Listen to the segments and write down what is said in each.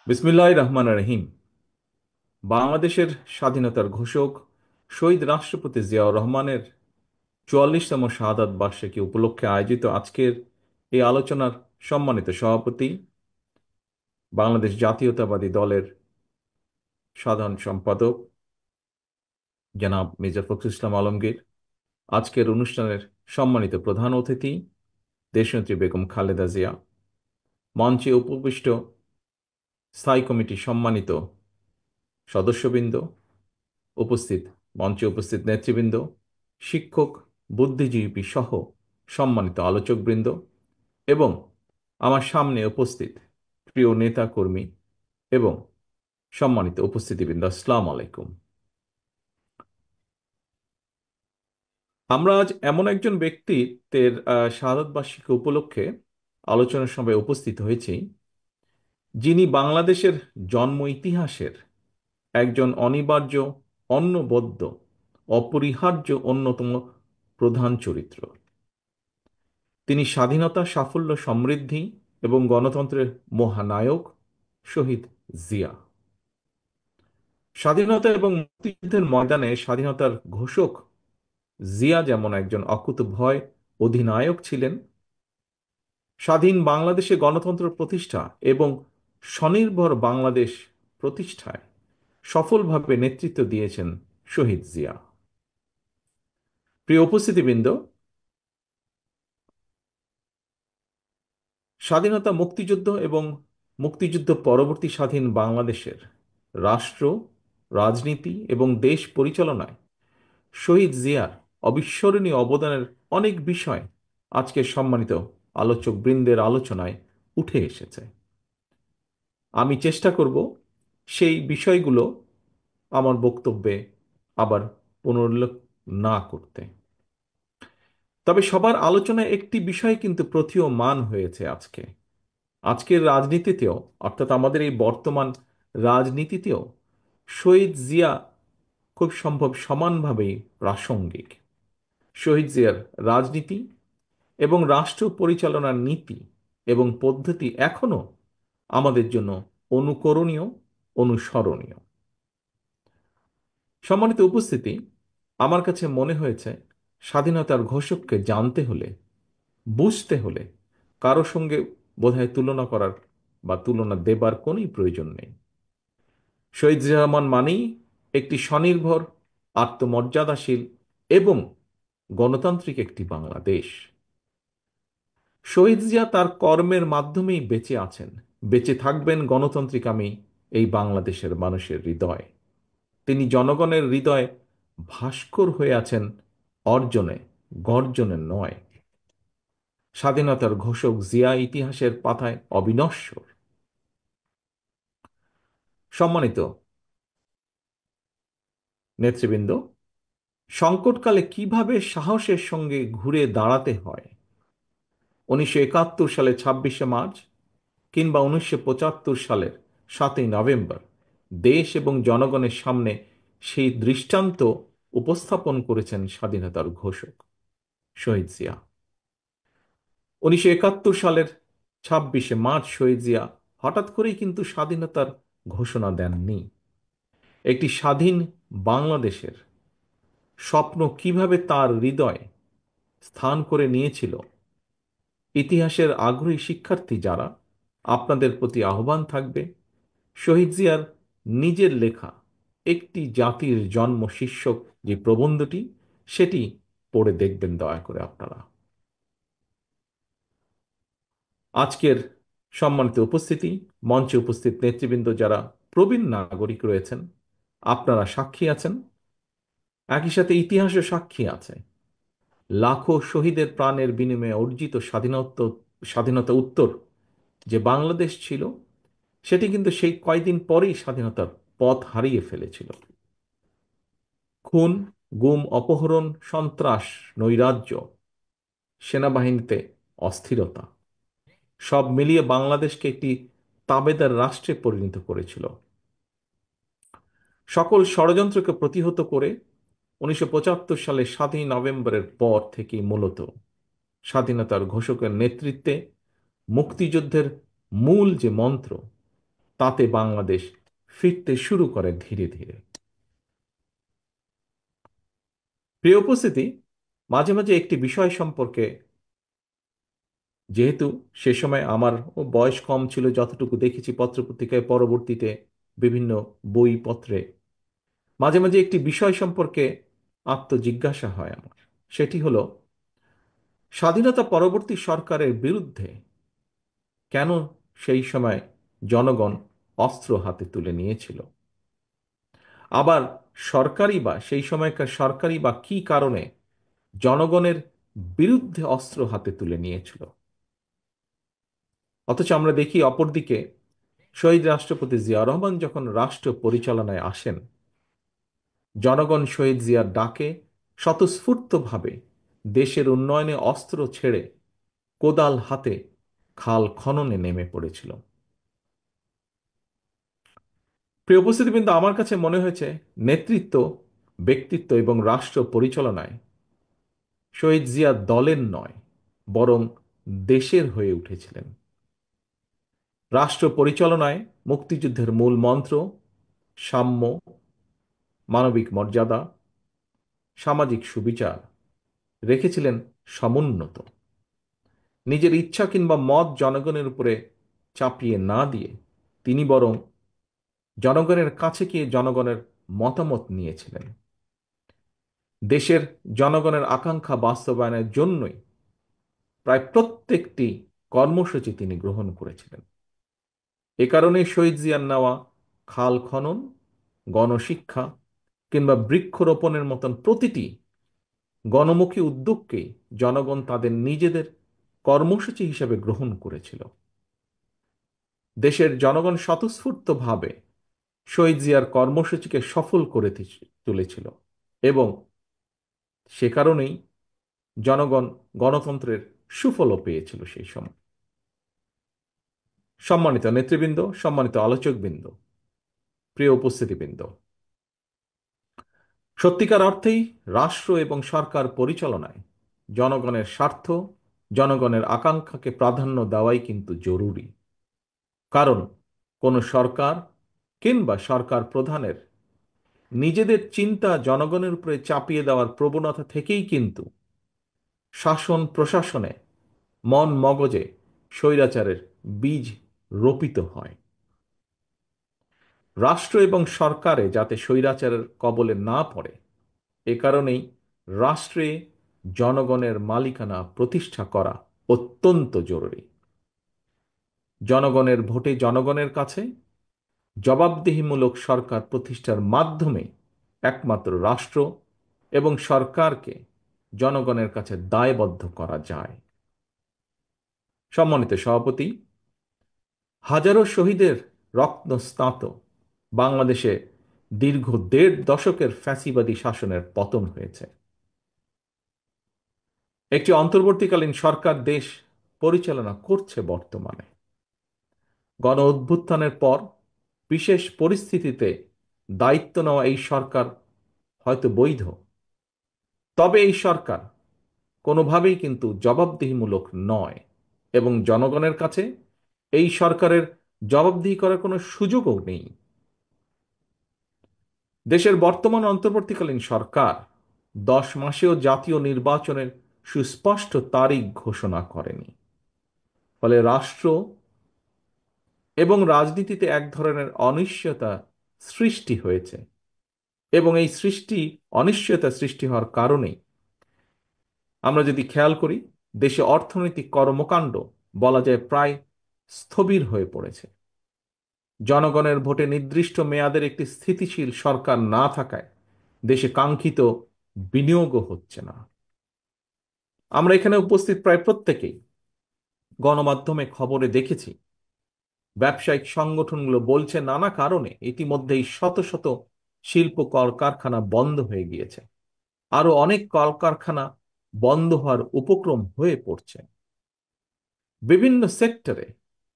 বিসমিল্লাহির রহমানির রহিম। বাংলাদেশের স্বাধীনতার ঘোষক শহীদ রাষ্ট্রপতি জিয়াউর রহমানের ৪৪তম শাহাদাত বার্ষিকী উপলক্ষে আয়োজিত আজকের এই আলোচনার সম্মানিত সভাপতি, বাংলাদেশ জাতীয়তাবাদী দলের সাধারণ সম্পাদক জনাব মির্জা ফখরুল ইসলাম আলমগীর, আজকের অনুষ্ঠানের সম্মানিত প্রধান অতিথি দেশনেত্রী বেগম খালেদা জিয়া, মঞ্চে উপবিষ্ট স্থায়ী কমিটির সম্মানিত সদস্যবৃন্দ, উপস্থিত মঞ্চে উপস্থিত নেতৃবৃন্দ, শিক্ষক, বুদ্ধিজীবী সহ সম্মানিত আলোচকবৃন্দ এবং আমার সামনে উপস্থিত প্রিয় নেতা কর্মী এবং সম্মানিত উপস্থিতিবৃন্দ, আসসালামু আলাইকুম। আমরা আজ এমন একজন ব্যক্তিত্বের শাহাদাত বার্ষিকী উপলক্ষে আলোচনার সভায় উপস্থিত হয়েছি, যিনি বাংলাদেশের জন্ম ইতিহাসের একজন অনিবার্য, অনবদ্য, অপরিহার্য অন্যতম প্রধান চরিত্র। তিনি স্বাধীনতা, সাফল্য, সমৃদ্ধি এবং গণতন্ত্রের মহানায়ক শহীদ জিয়া। স্বাধীনতা এবং মুক্তিযুদ্ধের ময়দানে স্বাধীনতার ঘোষক জিয়া যেমন একজন অকুতোভয় অধিনায়ক ছিলেন, স্বাধীন বাংলাদেশে গণতন্ত্র প্রতিষ্ঠা এবং স্বনির্ভর বাংলাদেশ প্রতিষ্ঠায় সফলভাবে নেতৃত্ব দিয়েছেন শহীদ জিয়া। প্রিয় উপস্থিতিবৃন্দ, স্বাধীনতা, মুক্তিযুদ্ধ এবং মুক্তিযুদ্ধ পরবর্তী স্বাধীন বাংলাদেশের রাষ্ট্র, রাজনীতি এবং দেশ পরিচালনায় শহীদ জিয়ার অবিস্মরণীয় অবদানের অনেক বিষয় আজকের সম্মানিত আলোচক বৃন্দের আলোচনায় উঠে এসেছে। আমি চেষ্টা করব সেই বিষয়গুলো আমার বক্তব্যে আবার পুনরুল্লেখ না করতে। তবে সবার আলোচনায় একটি বিষয় কিন্তু প্রতীয়মান হয়েছে আজকের রাজনীতিতেও, অর্থাৎ আমাদের এই বর্তমান রাজনীতিতেও শহীদ জিয়া খুব সম্ভব সমানভাবেই প্রাসঙ্গিক। শহীদ জিয়ার রাজনীতি এবং রাষ্ট্র পরিচালনার নীতি এবং পদ্ধতি এখনো আমাদের জন্য অনুকরণীয়, অনুসরণীয়। সম্মানিত উপস্থিতি, আমার কাছে মনে হয়েছে স্বাধীনতার ঘোষককে জানতে হলে, বুঝতে হলে কারো সঙ্গে বোধহয় তুলনা করার বা তুলনা দেবার কোনোই প্রয়োজন নেই। শহীদ জিয়া রহমান মানেই একটি স্বনির্ভর, আত্মমর্যাদাশীল এবং গণতান্ত্রিক একটি বাংলাদেশ। শহীদ জিয়া তার কর্মের মাধ্যমেই বেঁচে আছেন, বেঁচে থাকবেন গণতান্ত্রিকামী এই বাংলাদেশের মানুষের হৃদয়ে। তিনি জনগণের হৃদয়ে ভাস্কর হয়ে আছেন, অর্জনে, গর্জনে নয়। স্বাধীনতার ঘোষক জিয়া ইতিহাসের পাতায় অবিনশ্বর। সম্মানিত নেতৃবৃন্দ, সংকটকালে কিভাবে সাহসের সঙ্গে ঘুরে দাঁড়াতে হয়, ১৯৭১ সালে ২৬শে মার্চ কিংবা ১৯৭৫ সালের ৭ই নভেম্বর দেশ এবং জনগণের সামনে সেই দৃষ্টান্ত উপস্থাপন করেছেন স্বাধীনতার ঘোষক শহীদ জিয়া। ১৯৭১ সালের ২৬শে মার্চ শহীদ জিয়া হঠাৎ করেই কিন্তু স্বাধীনতার ঘোষণা দেননি। একটি স্বাধীন বাংলাদেশের স্বপ্ন কিভাবে তার হৃদয়ে স্থান করে নিয়েছিল, ইতিহাসের আগ্রহী শিক্ষার্থী যারা, আপনাদের প্রতি আহ্বান থাকবে শহীদ জিয়ার নিজের লেখা একটি জাতির জন্ম শীর্ষক যে প্রবন্ধটি, সেটি পড়ে দেখবেন দয়া করে আপনারা। আজকের সম্মানিত উপস্থিতি, মঞ্চে উপস্থিত নেতৃবৃন্দ যারা প্রবীণ নাগরিক রয়েছেন, আপনারা সাক্ষী আছেন, একই সাথে ইতিহাসও সাক্ষী আছে। লাখো শহীদের প্রাণের বিনিময়ে অর্জিত স্বাধীনতা উত্তর যে বাংলাদেশ ছিল, সেটি কিন্তু সেই কয়দিন পরেই স্বাধীনতার পথ হারিয়ে ফেলেছিল। খুন, গুম, অপহরণ, সন্ত্রাস, নৈরাজ্য, সেনাবাহিনীতে অস্থিরতা, সব মিলিয়ে বাংলাদেশকে একটি তাবেদার রাষ্ট্রে পরিণত করেছিল। সকল ষড়যন্ত্রকে প্রতিহত করে ১৯৭৫ সালে ৭ই নভেম্বরের পর থেকেই মূলত স্বাধীনতার ঘোষকের নেতৃত্বে মুক্তিযুদ্ধের মূল যে মন্ত্র, তাতে বাংলাদেশ ফিরতে শুরু করে ধীরে ধীরে। প্রিয় উপস্থিতি, মাঝে মাঝে একটি বিষয় সম্পর্কে, যেহেতু সে সময় আমার বয়স কম ছিল, যতটুকু দেখেছি পত্রপত্রিকায়, পরবর্তীতে বিভিন্ন বইপত্রে, মাঝে মাঝে একটি বিষয় সম্পর্কে আত্মজিজ্ঞাসা হয় আমার। সেটি হলো, স্বাধীনতা পরবর্তী সরকারের বিরুদ্ধে কেন সেই সময় জনগণ অস্ত্র হাতে তুলে নিয়েছিল? আবার সেই সময়কার সরকারই বা কি কারণে জনগণের বিরুদ্ধে অস্ত্র হাতে তুলে নিয়েছিল? অথচ আমরা দেখি অপরদিকে শহীদ রাষ্ট্রপতি জিয়া রহমান যখন রাষ্ট্র পরিচালনায় আসেন, জনগণ শহীদ জিয়ার ডাকে স্বতঃস্ফূর্তভাবে দেশের উন্নয়নে অস্ত্র ছেড়ে কোদাল হাতে খাল খননে নেমে পড়েছিল। প্রিয় উপস্থিতিবৃন্দ, আমার কাছে মনে হয়েছে নেতৃত্ব, ব্যক্তিত্ব এবং রাষ্ট্র পরিচালনায় শহীদ জিয়া দলের নয়, বরং দেশের হয়ে উঠেছিলেন। রাষ্ট্র পরিচালনায় মুক্তিযুদ্ধের মূল মন্ত্র সাম্য, মানবিক মর্যাদা, সামাজিক সুবিচার রেখেছিলেন সমুন্নত। নিজের ইচ্ছা কিংবা মত জনগণের উপরে চাপিয়ে না দিয়ে তিনি বরং জনগণের কাছে গিয়ে জনগণের মতামত নিয়েছিলেন। দেশের জনগণের আকাঙ্ক্ষা বাস্তবায়নের জন্যই প্রায় প্রত্যেকটি কর্মসূচি তিনি গ্রহণ করেছিলেন। এ কারণে শহীদ জিয়ার নেওয়া খাল খনন, গণশিক্ষা কিংবা বৃক্ষরোপণের মতন প্রতিটি গণমুখী উদ্যোগকেই জনগণ তাদের নিজেদের কর্মসূচি হিসেবে গ্রহণ করেছিল। দেশের জনগণ স্বতঃস্ফূর্তভাবে শহীদ জিয়ার কর্মসূচিকে সফল করে তুলেছিল এবং সে কারণেই জনগণ গণতন্ত্রের সুফলও পেয়েছিল সেই সময়। সম্মানিত নেতৃবৃন্দ, সম্মানিত আলোচকবৃন্দ, প্রিয় উপস্থিতিবৃন্দ, সত্যিকার অর্থেই রাষ্ট্র এবং সরকার পরিচালনায় জনগণের স্বার্থ, জনগণের আকাঙ্ক্ষাকে প্রাধান্য দেওয়াই কিন্তু জরুরি। কারণ কোনো সরকার কিংবা সরকার প্রধানের নিজেদের চিন্তা জনগণের উপরে চাপিয়ে দেওয়ার প্রবণতা থেকেই কিন্তু শাসন প্রশাসনে, মন মগজে স্বৈরাচারের বীজ রোপিত হয়। রাষ্ট্র এবং সরকারে যাতে স্বৈরাচারের কবলে না পড়ে, এ কারণেই রাষ্ট্রে জনগণের মালিকানা প্রতিষ্ঠা করা অত্যন্ত জরুরি। জনগণের ভোটে জনগণের কাছে জবাবদিহিমূলক সরকার প্রতিষ্ঠার মাধ্যমে একমাত্র রাষ্ট্র এবং সরকারকে জনগণের কাছে দায়বদ্ধ করা যায়। সম্মানিত সভাপতি, হাজারো শহীদের রত্নস্নাত বাংলাদেশে দীর্ঘ ১.৫ দশকের ফ্যাসিবাদী শাসনের পতন হয়েছে। একটি অন্তর্বর্তীকালীন সরকার দেশ পরিচালনা করছে বর্তমানে। গণ অভ্যুত্থানের পর বিশেষ পরিস্থিতিতে দায়িত্ব নেওয়া এই সরকার হয়তো বৈধ, তবে এই সরকার কোনোভাবেই কিন্তু জবাবদিহিমূলক নয় এবং জনগণের কাছে এই সরকারের জবাবদিহি করার কোনো সুযোগও নেই। দেশের বর্তমান অন্তর্বর্তীকালীন সরকার 10 মাসেও জাতীয় নির্বাচনের সুস্পষ্ট তারিখ ঘোষণা করেনি। ফলে রাষ্ট্র এবং রাজনীতিতে এক ধরনের অনিশ্চয়তা সৃষ্টি হয়েছে এবং এই অনিশ্চয়তা সৃষ্টি হওয়ার কারণেই আমরা যদি খেয়াল করি, দেশে অর্থনৈতিক কর্মকাণ্ড বলা যায় প্রায় স্থবির হয়ে পড়েছে। জনগণের ভোটে নির্দিষ্ট মেয়াদের একটি স্থিতিশীল সরকার না থাকায় দেশে কাঙ্ক্ষিত বিনিয়োগও হচ্ছে না। আমরা এখানে উপস্থিত প্রায় প্রত্যেকেই গণমাধ্যমে খবরে দেখেছি, ব্যবসায়িক সংগঠনগুলো বলছে নানা কারণে ইতিমধ্যেই শত শত শিল্প কলকারখানা বন্ধ হয়ে গিয়েছে। আরো অনেক কলকারখানা বন্ধ হওয়ার উপক্রম হয়ে পড়ছে। বিভিন্ন সেক্টরে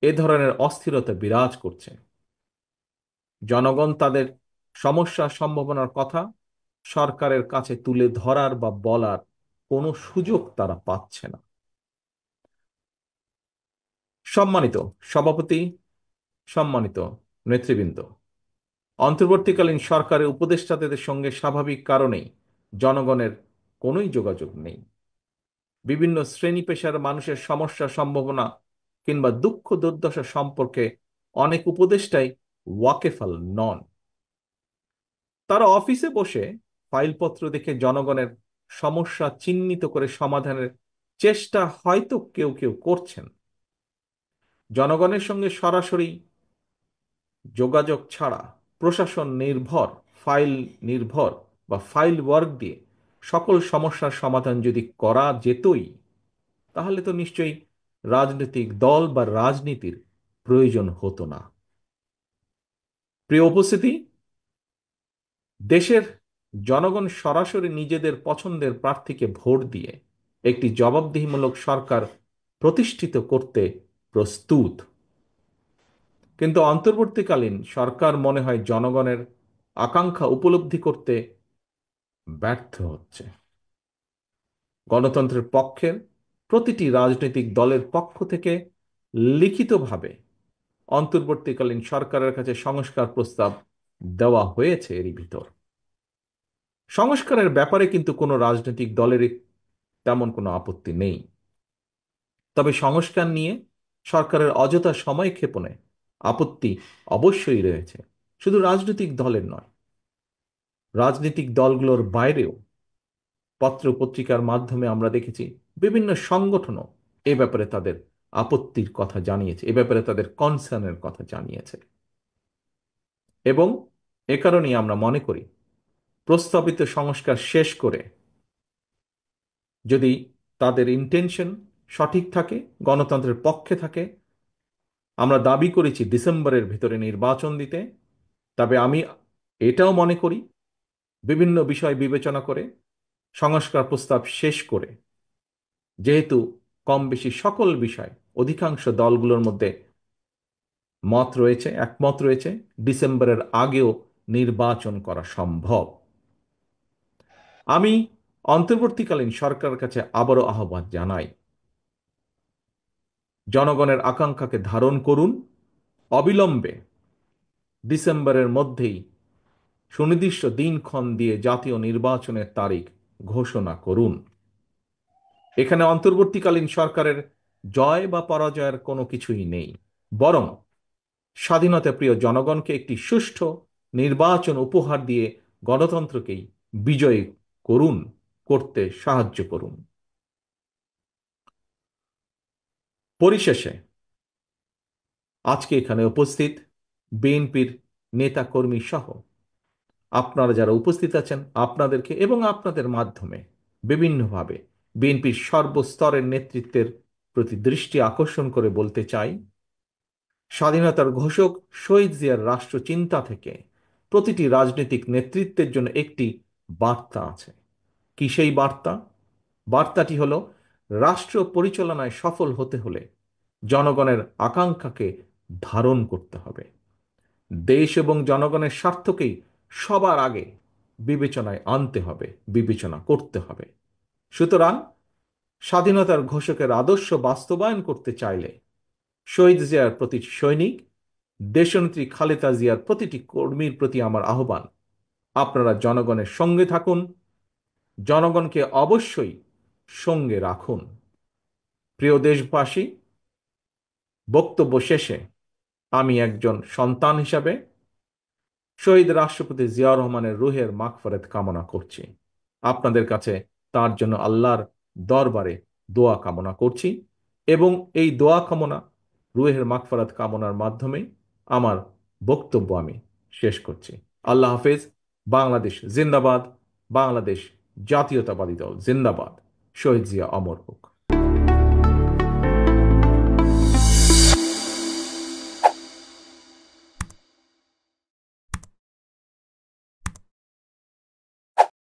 এ ধরনের অস্থিরতা বিরাজ করছে। জনগণ তাদের সমস্যা সম্ভাবনার কথা সরকারের কাছে তুলে ধরার বা বলার কোনো সুযোগ তারা পাচ্ছে না। সম্মানিত সভাপতি, সম্মানিত নেতৃবৃন্দ, অন্তর্বর্তীকালীন সরকারের উপদেষ্টাদের সঙ্গে স্বাভাবিক কারণেই জনগণের কোনোই যোগাযোগ নেই। বিভিন্ন শ্রেণী পেশার মানুষের সমস্যা, সম্ভাবনা কিংবা দুঃখ দুর্দশা সম্পর্কে অনেক উপদেষ্টাই ওয়াকেফাল নন। তারা অফিসে বসে ফাইলপত্র দেখে জনগণের সমস্যা চিহ্নিত করে সমাধানের চেষ্টা হয়তো কেউ কেউ করছেন। জনগণের সঙ্গে সরাসরি যোগাযোগ ছাড়া প্রশাসন নির্ভর, ফাইল নির্ভর বা ফাইল ওয়ার্ক দিয়ে সকল সমস্যার সমাধান যদি করা যেতই, তাহলে তো নিশ্চয়ই রাজনৈতিক দল বা রাজনীতির প্রয়োজন হতো না। প্রিয় উপস্থিতি, দেশের জনগণ সরাসরি নিজেদের পছন্দের প্রার্থীকে ভোট দিয়ে একটি জবাবদিহিমূলক সরকার প্রতিষ্ঠিত করতে প্রস্তুত। কিন্তু অন্তর্বর্তীকালীন সরকার মনে হয় জনগণের আকাঙ্ক্ষা উপলব্ধি করতে ব্যর্থ হচ্ছে। গণতন্ত্রের পক্ষের প্রতিটি রাজনৈতিক দলের পক্ষ থেকে লিখিতভাবে অন্তর্বর্তীকালীন সরকারের কাছে সংস্কার প্রস্তাব দেওয়া হয়েছে। এরই ভিতর সংস্কারের ব্যাপারে কিন্তু কোনো রাজনৈতিক দলেরই তেমন কোনো আপত্তি নেই। তবে সংস্কার নিয়ে সরকারের অযথা সময় ক্ষেপণে আপত্তি অবশ্যই রয়েছে, শুধু রাজনৈতিক দলের নয়, রাজনৈতিক দলগুলোর বাইরেও পত্র পত্রিকার মাধ্যমে আমরা দেখেছি বিভিন্ন সংগঠনও এ ব্যাপারে তাদের আপত্তির কথা জানিয়েছে, এ ব্যাপারে তাদের কনসার্নের কথা জানিয়েছে। এবং এ কারণেই আমরা মনে করি প্রস্তাবিত সংস্কার শেষ করে, যদি তাদের ইন্টেনশন সঠিক থাকে, গণতন্ত্রের পক্ষে থাকে, আমরা দাবি করেছি ডিসেম্বরের ভিতরে নির্বাচন দিতে, তবে আমি এটাও মনে করি বিভিন্ন বিষয় বিবেচনা করে সংস্কার প্রস্তাব শেষ করে, যেহেতু কম বেশি সকল বিষয় অধিকাংশ দলগুলোর মধ্যে একমত রয়েছে, ডিসেম্বরের আগেও নির্বাচন করা সম্ভব। আমি অন্তর্বর্তীকালীন সরকারের কাছে আবারও আহ্বান জানাই, জনগণের আকাঙ্ক্ষাকে ধারণ করুন, অবিলম্বে ডিসেম্বরের মধ্যেই সুনির্দিষ্ট দিনক্ষণ দিয়ে জাতীয় নির্বাচনের তারিখ ঘোষণা করুন। এখানে অন্তর্বর্তীকালীন সরকারের জয় বা পরাজয়ের কোনো কিছুই নেই, বরং স্বাধীনতা প্রিয় জনগণকে একটি সুষ্ঠু নির্বাচন উপহার দিয়ে গণতন্ত্রকেই বিজয়ী করতে সাহায্য করুন। পরিশেষে আজকে এখানে উপস্থিত বিএনপির নেতাকর্মী সহ আপনারা যারা উপস্থিত আছেন, আপনাদেরকে এবং আপনাদের মাধ্যমে বিভিন্নভাবে বিএনপির সর্বস্তরের নেতৃত্বের প্রতি দৃষ্টি আকর্ষণ করে বলতে চাই, স্বাধীনতার ঘোষক শহীদ জিয়ার রাষ্ট্রচিন্তা থেকে প্রতিটি রাজনৈতিক নেতৃত্বের জন্য একটি বার্তা আছে। কি সেই বার্তা? বার্তাটি হলো, রাষ্ট্র পরিচালনায় সফল হতে হলে জনগণের আকাঙ্ক্ষাকে ধারণ করতে হবে, দেশ এবং জনগণের স্বার্থকেই সবার আগে বিবেচনায় আনতে হবে, বিবেচনা করতে হবে। সুতরাং স্বাধীনতার ঘোষকের আদর্শ বাস্তবায়ন করতে চাইলে শহীদ জিয়ার প্রতি সৈনিক, দেশনেত্রী খালেদা জিয়ার প্রতিটি কর্মীর প্রতি আমার আহ্বান, আপনারা জনগণের সঙ্গে থাকুন, জনগণকে অবশ্যই সঙ্গে রাখুন। প্রিয় দেশবাসী, বক্তব্য শেষে আমি একজন সন্তান হিসাবে শহীদ রাষ্ট্রপতি জিয়াউর রহমানের রুহের মাগফিরাত কামনা করছি। আপনাদের কাছে তার জন্য আল্লাহর দরবারে দোয়া কামনা করছি, এবং এই দোয়া কামনা, রুহের মাগফিরাত কামনার মাধ্যমে আমার বক্তব্য আমি শেষ করছি। আল্লাহ হাফেজ। বাংলাদেশ জিন্দাবাদ। বাংলাদেশ জাতীয়তাবাদী দল জিন্দাবাদ। শহীদ জিয়া অমর হোক।